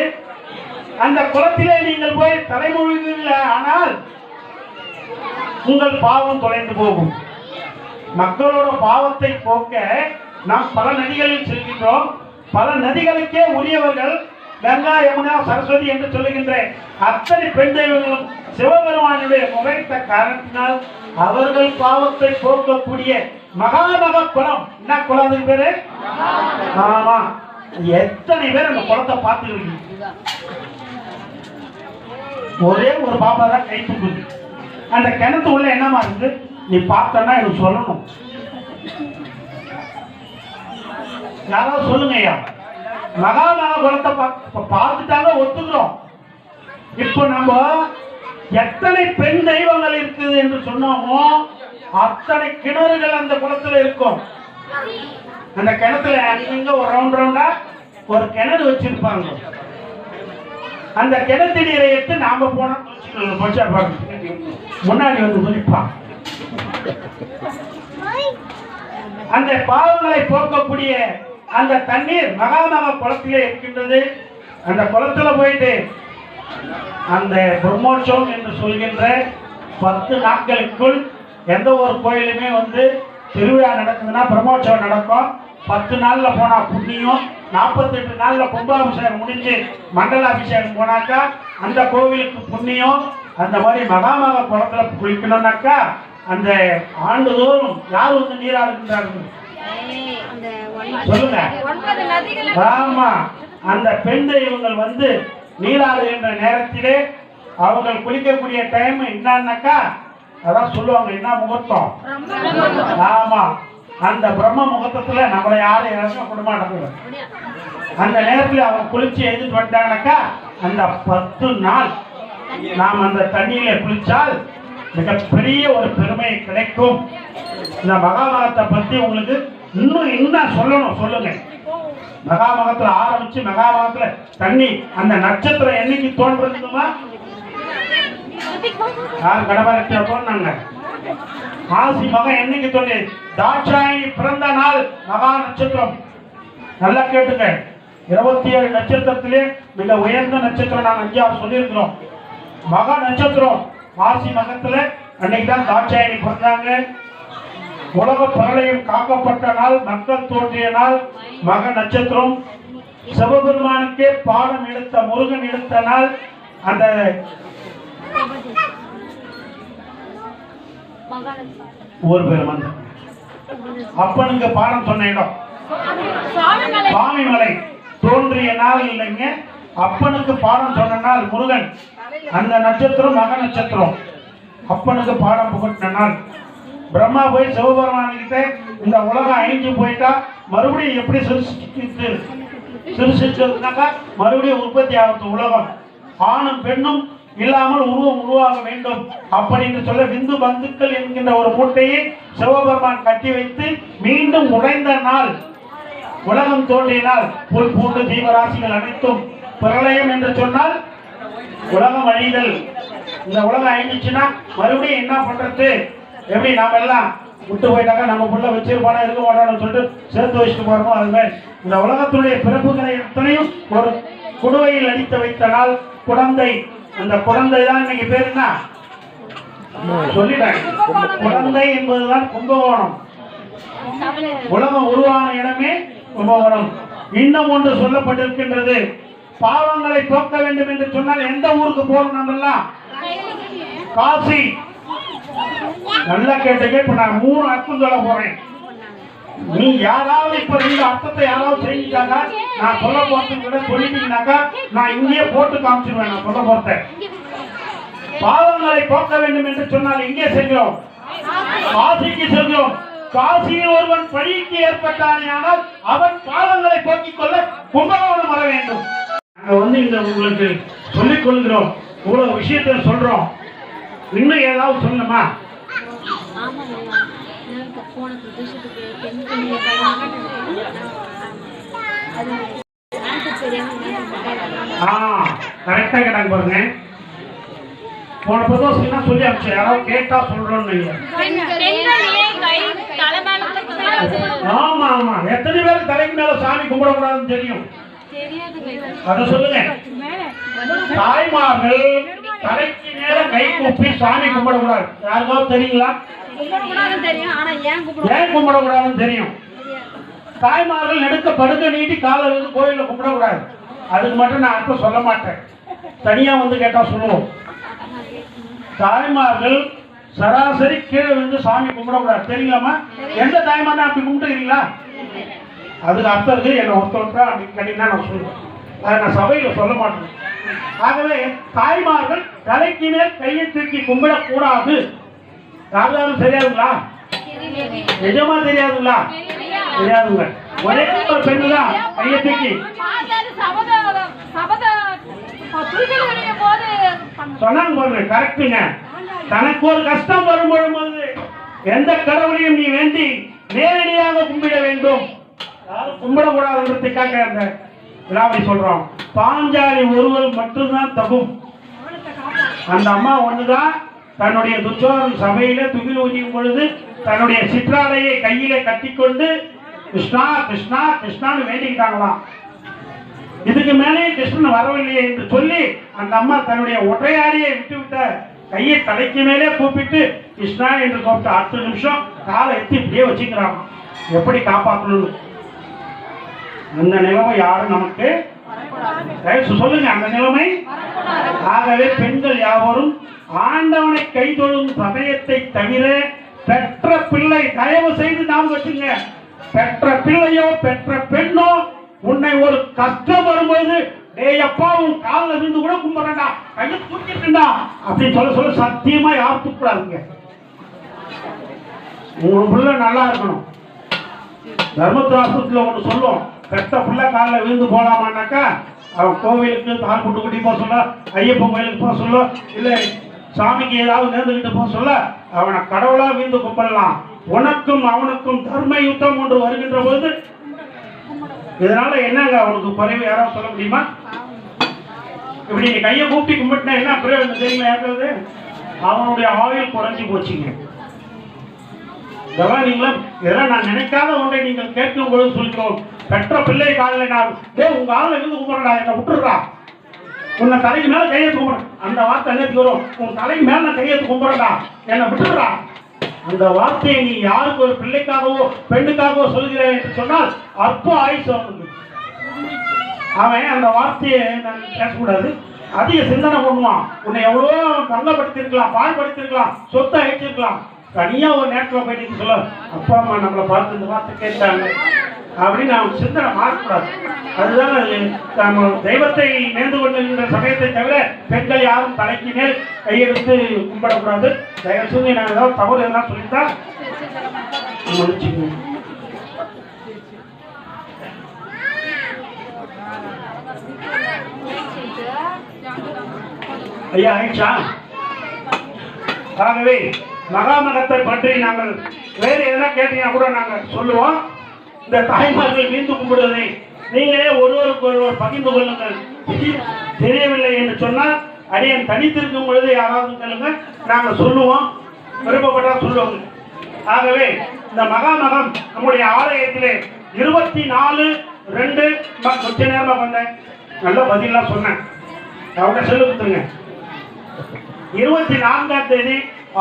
அந்த குளத்திலே நீங்கள் போய் தலைமொழிகள் ஆனால் உங்கள் பாவம் தொலைந்து போகும். மக்களோட பாவத்தை போக்க நாம் பல நதிகளில் செல்கின்றோம். பல நதிகளுக்கே உரியவர்கள் கங்கா, யமுனா, சரஸ்வதி என்று சொல்லுகின்ற அத்தனை பெண் தெய்வங்களும் சிவபெருமானுடைய முறைத்த காரணத்தினால் அவர்கள் பாவத்தை போக்கக்கூடிய மகாமக குளம். என்ன குளம் பேரு? ஆமா. எத்தனை பேர் அந்த குளத்தை பார்த்துருக்கீங்க? ஒரே ஒரு பாப்பா தான் கை தூக்குது. அந்த கிணத்து உள்ள என்னமா இருக்கு? நீ பார்த்தனா எனக்கு சொல்லணும். யாராவது சொல்லுங்க ஐயா. மகாமக குளத்தை பார்த்துட்டாங்க, ஒத்துக்கிறோம். இப்போ நம்ம எத்தனை பெண் தெய்வங்கள் இருக்குது என்று சொன்னோமோ அத்தனை கிணறுகள் அந்த குளத்துல இருக்கும். அந்த கிணத்துல அங்க ஒரு ரவுண்டா ஒரு கிணறு வச்சிருப்பாங்க. அந்த கிணத்து நீரை எடுத்து நாம போனா முன்னாடி குளிப்பான். அந்த பாவங்களை போக்கக்கூடிய அந்த தண்ணீர் மகாமக குளத்திலே இருக்கின்றது. அந்த குளத்துல போயிட்டு அந்த பிரம்மோற்சவம் என்று சொல்கின்ற 10 நாட்களுக்குள் எந்த ஒரு கோயிலுமே வந்து திருவிழா நடக்குதுன்னா பிரம்மோற்சவம் நடக்கும். 10 நாள்ல போனா புண்ணியம், 48 நாள்ல கும்பாபிஷேகம் முடிஞ்சு மண்டல அபிஷேகம் போனாக்கா அந்த கோவிலுக்கு புண்ணியம். அந்த மாதிரி மகாமக குளத்துல குளிக்கணும்னாக்கா அந்த ஆண்டுதோறும் யார் வந்து நீராடுகின்றார்கள் சொல்லுங்க. ஆமா, அந்த பெண் தெய்வங்கள் வந்து நீராடுகின்ற நேரத்திலே அவர்கள் குளிக்கக்கூடிய டைம் என்னன்னாக்கா அதான் சொல்லுவாங்க, என்ன முகூர்த்தம். ஆமா, அந்த பிரம்ம முகூர்த்தத்துல நம்மளை யாரும் இறக்க கொடுமாட்டாங்க. அந்த நேரத்தில் அவங்க குளிச்சு எழுதிட்டு வந்துட்டாங்கனாக்கா அந்த 10 நாள் நாம் அந்த தண்ணியில குளிச்சால் மிகப்பெரிய ஒரு பெருமை கிடைக்கும். இந்த மகாமகத்தை பத்தி உங்களுக்கு இன்னும் சொல்லணும். சொல்லுங்க. மகாமகத்துல ஆரம்பிச்சு மகாமகத்துல தண்ணி அந்த நட்சத்திரம் என்னைக்கு தோன்றுமா? யார் கடபாரத்தியா தோன்றாங்க? ஆசி மகன் என்னைக்கு தோன்றி? தாட்சாயணி பிறந்த நாள் மகா நட்சத்திரம். நல்லா கேட்டுங்க. 27 நட்சத்திரத்திலே மிக உயர்ந்த நட்சத்திரம் நாங்கள் 5 சொல்லியிருக்கிறோம். மகா நட்சத்திரம் ஆசி மகத்துல அன்னைக்கு தான் தாட்சாயணி பிறந்தாங்க. உலக பிரளயம் காக்கப்பட்ட நாள், மக்கள் தோன்றிய நாள் மக நட்சத்திரம். சிவபெருமானுக்கே பாடம் எடுத்த முருகன் எடுத்த நாள் அந்த ஒரு பேர் வந்து அப்பனுக்கு பாடம் சொன்ன இடம் சுவாமிமலை தோன்றிய நாள் இல்லைங்க. அப்பனுக்கு பாடம் சொன்ன நாள் முருகன். அந்த நட்சத்திரம் மக நட்சத்திரம். அப்பனுக்கு பாடம் புகட்டின நாள். பிரம்மா போய் சிவபெருமானுக்கிட்ட இந்த உலகம் அழிஞ்சு போயிட்டா மறுபடியும் எப்படி சிருஷ்டிச்சதுனாக்கா மறுபடியும் உற்பத்தி ஆகிறது உலகம். ஆணும் பெண்ணும் இல்லாமல் உருவம் உருவாக வேண்டும் அப்படின்னு சொல்ல விந்து பந்துக்கள் என்கின்ற ஒரு மூட்டையை சிவபெருமான் கட்டி வைத்து மீண்டும் உடைந்த நாள் உலகம் தோன்றினால் புல் பூண்டு ஜீவராசிகள் அனைத்தும் பிரளயம் என்று சொன்னால் உலகம் அழிதல். இந்த உலகம் அழிஞ்சிச்சுன்னா மறுபடியும் என்ன பண்றது? எப்படி நாம எல்லாம் விட்டு போயிட்டாக்கா நம்ம புள்ள வச்சிருப்பானா இருக்க மாட்டோம்னு சொல்லிட்டு சேர்த்து வச்சுட்டு போறோமோ அது மாதிரி இந்த உலகத்துடைய பிறப்புகளை எத்தனையும் ஒரு குடுவையில் அடித்து வைத்த நாள் குழந்தை. அந்த குழந்தை தான் இன்னைக்கு பேர் என்ன சொல்லிட்டாங்க. குழந்தை என்பதுதான் கும்பகோணம். உலகம் உருவான இடமே கும்பகோணம். இன்னும் ஒன்று சொல்லப்பட்டிருக்கின்றது. பாவங்களை போக்க வேண்டும் என்று சொன்னால் எந்த ஊருக்கு போகணும்? நம்ம எல்லாம் காசி. நல்லா கேட்டுக்க. இப்ப நான் 3 அர்த்தம் சொல்ல போறேன். நீ யாராவது இப்ப இந்த அர்த்தத்தை யாராவது செஞ்சுட்டாங்க நான் சொல்ல போறது சொல்லிட்டீங்கன்னாக்கா நான் இங்கேயே போட்டு காமிச்சிருவேன். நான் சொல்ல போறேன். பாவங்களை போக்க வேண்டும் என்று சொன்னால் எங்கே செல்கிறோம்? காசிக்கு செல்கிறோம். காசியில் ஒருவன் பழிக்கு ஏற்பட்டானே ஆனால் அவன் பாவங்களை போக்கிக் கொள்ள கும்பகோணம் வர வேண்டும். நாங்க வந்து இந்த உங்களுக்கு சொல்லிக் கொள்கிறோம். இவ்வளவு விஷயத்தை சொல்றோம். இன்னும் ஏதாவது சொல்லணுமா? கரெக்டா கேட்டாங்க பாருங்க. போன பிரதோஷம் சொல்லி அனுப்பிச்சு யாராவது கேட்டா சொல்றோம்னு. ஆமா ஆமா, எத்தனை பேர் தலைக்கு மேல சாமி கும்பிடக்கூடாதுன்னு தெரியும்? அத சொல்லுங்க. தாய்மார்கள் தலைக்கு மேல கை கூப்பி சாமி கும்பிடக்கூடாது. யாருக்காவது தெரியுங்களா? ஏன் கும்பிடக்கூடாதுன்னு தெரியும். தாய்மார்கள் நெடுக்க படுக்க நீட்டி காலை வந்து கோயில கும்பிடக்கூடாது. அதுக்கு மட்டும் நான் அர்த்தம் சொல்ல மாட்டேன். தனியா வந்து கேட்டா சொல்லுவோம். தாய்மார்கள் சராசரி கீழே வந்து சாமி கும்பிடக்கூடாது. தெரியுங்களாமா? எந்த தாய்மார் அப்படி கும்பிட்டுக்கிறீங்களா? அதுக்கு அர்த்தம் இருக்கு. என்ன ஒருத்தா அப்படின்னு கேட்டீங்கன்னா நான் சொல்லுவேன். அதை நான் சபையில சொல்ல மாட்டேன். ஆகவே தாய்மார்கள் தலைக்கு மேல் கையை தூக்கி கும்பிடக்கூடாது. யாரும் தெரியாதுங்களா? நிஜமா தெரியாதுங்களா? தெரியாதுங்க. ஒரே ஒரு பெண்ணு தான் கையை தூக்கி சொன்னாங்க பாருங்க. கரெக்டுங்க. தனக்கு ஒரு கஷ்டம் வரும்பொழுது எந்த கடவுளையும் நீ வேண்டி நேரடியாக கும்பிட வேண்டும். யாரும் கும்பிடக்கூடாதுன்றதுக்காக அந்த விழாவை சொல்றோம். பாஞ்சாலி ஒருவள் மட்டும்தான் தகும். அந்த அம்மா ஒண்ணுதான் தன்னுடைய துச்சோதன் சபையில துகில் ஊதியும் பொழுது தன்னுடைய சிற்றாடையை கையில கட்டிக்கொண்டு கிருஷ்ணா கிருஷ்ணா கிருஷ்ணான்னு வேண்டிக்கிட்டாங்களாம். இதுக்கு மேலே கிருஷ்ணன் வரவில்லையே என்று சொல்லி அந்த அம்மா தன்னுடைய ஒற்றையாரியை விட்டுவிட்ட கையை தலைக்கு மேலே கூப்பிட்டு கிருஷ்ணா என்று கூப்பிட்டு 10 நிமிஷம் காலை எத்தி இப்படியே வச்சுக்கிறாங்க. எப்படி காப்பாற்றணும்? அந்த நிலைமை யாரும் நமக்கு சொல்லுங்க, அந்த நிலைமை. ஆகவே பெண்கள் யாவரும் ஆண்டவனை கைதொழும் சமயத்தை தவிர பெற்ற பிள்ளை தயவு செய்து நாம் வச்சுங்க, பெற்ற பிள்ளையோ பெற்ற பெண்ணோ உன்னை ஒரு கஷ்டம் வரும்போது டேயப்பா உன் காலில் விழுந்து கூட கும்பிடா, கையை தூக்கிட்டுண்டா அப்படின்னு சொல்ல சத்தியமா யாரும் தூக்கூடாதுங்க. உங்க பிள்ளை நல்லா இருக்கணும். தர்மசாஸ்திரத்தில் ஒன்று சொல்லுவோம், பெற்ற பிள்ளை காலில் விழுந்து போலாமான்னாக்கா அவன் கோவிலுக்கு தால் புட்டு குட்டி போக சொல்ல, ஐயப்பன் கோயிலுக்கு போக சொல்ல, இல்லை சாமிக்கு ஏதாவது நேர்ந்துக்கிட்டு போக சொல்ல அவனை கடவுளா விழுந்து கும்பிடலாம். உனக்கும் அவனுக்கும் தர்ம யுத்தம் ஒன்று வருகின்ற போது இதனால என்னங்க அவனுக்கு குறைவு யாராவது சொல்ல முடியுமா? இப்படி நீ கையை கூப்பி கும்பிட்டுனா என்ன பிரயோஜனம் தெரியுமா? யாருக்காவது அவனுடைய ஆயுள் குறைஞ்சி போச்சுங்க. இதெல்லாம் நீங்களும் இதெல்லாம் நான் நினைக்காத ஒன்றை நீங்கள் கேட்கும் பொழுது சொல்கிறோம். பெற்ற பிள்ளை காலில் நான் உங்க ஆளுல இருந்து கும்பிடுறா, என்னை விட்டுடுறா, உன்னை தலைக்கு மேல கையெழுத்து கும்பிட, அந்த வார்த்தை என்ன வரும்? உன் தலைக்கு மேல நான் கையெழுத்து கும்பிடுறா, என்னை விட்டுடுறா. அந்த வார்த்தையை நீ யாருக்கு ஒரு பிள்ளைக்காகவோ பெண்ணுக்காகவோ சொல்கிறேன் என்று சொன்னால் அற்ப ஆயுசு அவனுக்கு. அவன் அந்த வார்த்தையை நான் பேசக்கூடாது, அதிக சிந்தனை பண்ணுவான். உன்னை எவ்வளோ தங்கப்படுத்திருக்கலாம், பாழ்படுத்திருக்கலாம், சொத்தை அழிச்சிருக்கலாம். தனியா ஒரு நேரத்தில் போயிட்டு சொல்ல அப்பா அம்மா நம்மளை பார்த்து இந்த வார்த்தை கேட்டாங்க அப்படின்னு அவன் சிந்தனை மாறக்கூடாது. அதுதான் நம்ம தெய்வத்தை நேர்ந்து கொண்டிருக்கின்ற சமயத்தை தவிர பெண்கள் யாரும் தலைக்கு மேல் கையெடுத்து கும்பிடக்கூடாது. தயவு செஞ்சு நான் ஏதாவது தவறு எதனா சொல்லிட்டா மன்னிச்சுக்கோங்க. ஐயா ஆயிடுச்சா? ஆகவே மகாமகத்தை பற்றி நாங்கள் வேறு எதனா கேட்டீங்கன்னா கூட நாங்கள் சொல்லுவோம். இந்த தாய்மார்கள் வீந்து கும்பிடுவதை நீங்களே ஒருவருக்கு ஒருவர் பகிர்ந்து கொள்ளுங்கள். தெரியவில்லை என்று சொன்னால் அடியன் தனித்திருக்கும் பொழுது யாராவது சொல்லுங்க, நாங்கள் சொல்லுவோம், விருப்பப்பட்டால் சொல்லுவோம். ஆகவே இந்த மகாமகம் நம்முடைய ஆலயத்திலே 24/2 கொஞ்ச நேரமாக வந்தேன், நல்ல பதிலாக சொன்னேன். அவங்க சொல்லி கொடுத்துருங்க. 24ஆம் தேதி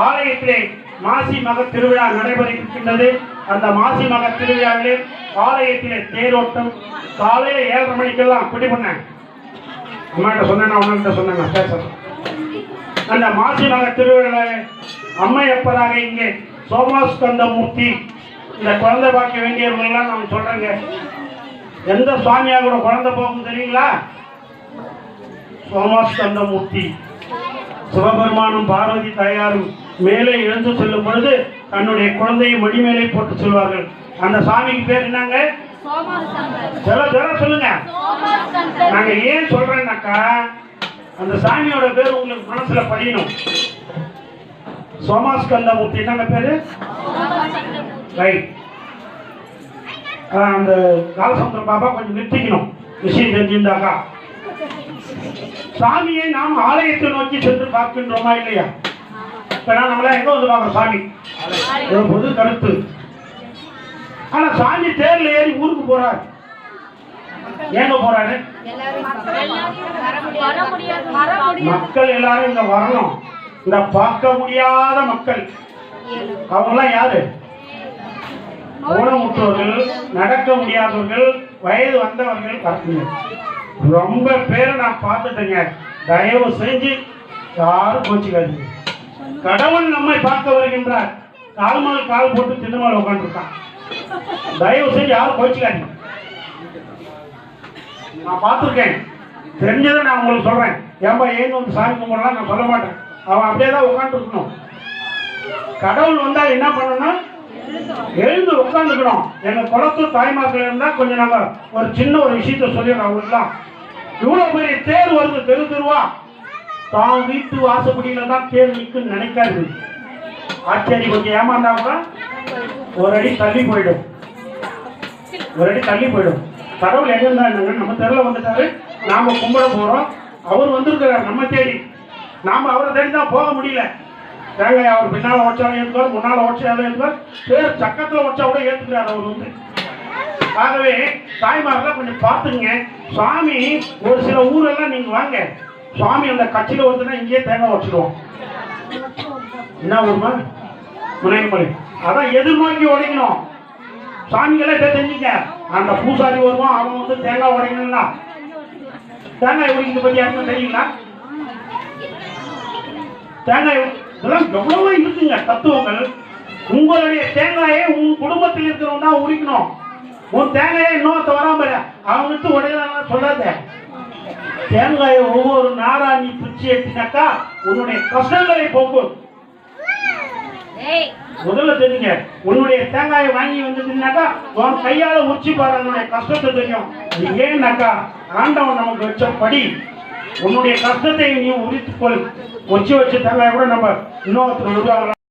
ஆலயத்திலே மாசி மக திருவிழா நடைபெற இருக்கின்றது. அந்த மாசி மக திருவிழாவிலே ஆலயத்திலே தேரோட்டம் காலையில 7:30 மணிக்கெல்லாம் குடி பண்ணேன். அம்மாட்ட சொன்னேன், அவன்கிட்ட சொன்னேன் பேசுறேன். அந்த மாசி மக திருவிழா அம்மையப்பராக இங்கே சோமாஸ்கந்த மூர்த்தி, இந்த குழந்தை பார்க்க வேண்டியவர்கள்லாம் நான் சொல்றேங்க. எந்த சுவாமியாக கூட குழந்தை போகும் தெரியுங்களா? சோமாஸ்கந்த மூர்த்தி. சிவபெருமானும் பார்வதி தாயாரும் மேலே எழுந்து செல்லும் பொழுது தன்னுடைய குழந்தையை மடி மேலே போட்டு சொல்வார்கள். அந்த சாமிக்கு பேர் என்னங்க? சொல்லுங்க. நாங்க ஏன் சொல்றேன்னாக்கா அந்த சாமியோட பேர் உங்களுக்கு மனசுல பதியணும். சோமாஸ்கந்த மூர்த்தி என்னங்க பேரு? ரைட். அந்த காலசமுத்திர பாபா கொஞ்சம் நிறுத்திக்கணும், விஷயம் தெரிஞ்சிருந்தாக்கா. சாமியை நாம் ஆலயத்தை நோக்கி சென்று பார்க்கின்றோமா இல்லையா? இப்ப நம்மள எங்க வந்து பார்க்கிறோம்? சாமி பொது கருத்து. ஆனா சாமி தேர்ல ஏறி ஊருக்கு போறாரு. ஏங்க போறாரு? மக்கள் எல்லாரும் இங்க வரணும். இந்த பார்க்க முடியாத மக்கள் அவங்கெல்லாம் யாரு? ஊனமுற்றவர்கள், நடக்க முடியாதவர்கள், வயது வந்தவர்கள் வரணும். ரொம்ப பேரை நான் பார்த்துட்டேங்க. தயவு செஞ்சு யாரும் கோச்சிக்காதீங்க. கடவுள் நம்மை பார்க்க வருகின்றார். கால் மேல் கால் போட்டு திண்ணமால் உட்காந்துருக்கான். தயவு செஞ்சு யாரும் கோச்சிக்காதீங்க. நான் பார்த்துருக்கேன், தெரிஞ்சதை நான் உங்களுக்கு சொல்றேன். ஏன்பா ஏன் வந்து சாமி கும்பிடலாம் நான் சொல்ல மாட்டேன். அவன் அப்படியே தான் உட்காந்துருக்கணும். கடவுள் வந்தால் என்ன பண்ணணும்? எழுந்து உட்காந்துக்கணும். எங்க குளத்து தாய்மார்கள் இருந்தா கொஞ்சம் நாங்க ஒரு சின்ன ஒரு விஷயத்த சொல்லிடுறோம். அவங்களுக்குலாம் இவ்வளவு பெரிய தேர் வருது, தெரு தெருவா. தான் வீட்டு வாசப்படியில தான் தேர் நிற்குன்னு நினைக்காது. ஆச்சரிய கொஞ்சம் ஏமாந்தாங்க ஒரு அடி தள்ளி போயிடும், ஒரு அடி தள்ளி போயிடும். கடவுள் எங்க இருந்தா நம்ம தெருல வந்துட்டாரு, நாம கும்பிட போறோம். அவர் வந்திருக்கிறார் நம்ம தேடி. நாம அவரை தேடி தான் போக முடியல. தேங்காய் அவர் பின்னால உடச்சாலும் ஏற்றுவார், முன்னால உடச்சாலும் ஏற்றுவார், பேர் சக்கத்துல உடச்சா கூட ஏற்றுக்கிறார். அவர் வந்து ஆகவே தாய்மாரெல்லாம் கொஞ்சம் பார்த்துங்க. சுவாமி ஒரு சில ஊரெல்லாம் நீங்க வாங்க, சுவாமி அந்த கட்சியில வருதுன்னா இங்கேயே தேங்காய் வச்சுடுவோம். என்ன ஊர்மா? முனைமலை. அதான் எதிர்நோக்கி உடைக்கணும். சாமிகளே தெரிஞ்சுக்க, அந்த பூசாரி வருவான், அவன் வந்து தேங்காய் உடைக்கணும்னா தேங்காய் உடைக்கிறது பத்தி யாருக்கும் தெரியுங்களா? தேங்காய் இதெல்லாம் எவ்வளவோ இருக்குங்க தத்துவங்கள். உங்களுடைய தேங்காயை உன் குடும்பத்தில் இருக்கிறவங்க தான் உரிக்கணும். உன் தேங்காயை இன்னொருத்த வராம அவனுக்கு உடையலாம் சொல்லாத. தேங்காயை ஒவ்வொரு நாரா நீ பிச்சு எடுத்தினாக்கா உன்னுடைய கஷ்டங்களை போக்கும். முதல்ல தெரியுங்க, உன்னுடைய தேங்காயை வாங்கி வந்ததுனாக்கா உன் கையால உச்சி பாரு, உன்னுடைய கஷ்டத்தை தெரியும். ஏன்னாக்கா ஆண்டவன் நமக்கு வச்ச படி உன்னுடைய கஷ்டத்தை நீ உரித்துக்கொள். வச்சு தேங்காய் கூட நம்ம இன்னொருத்தர் விடுவாங்களா?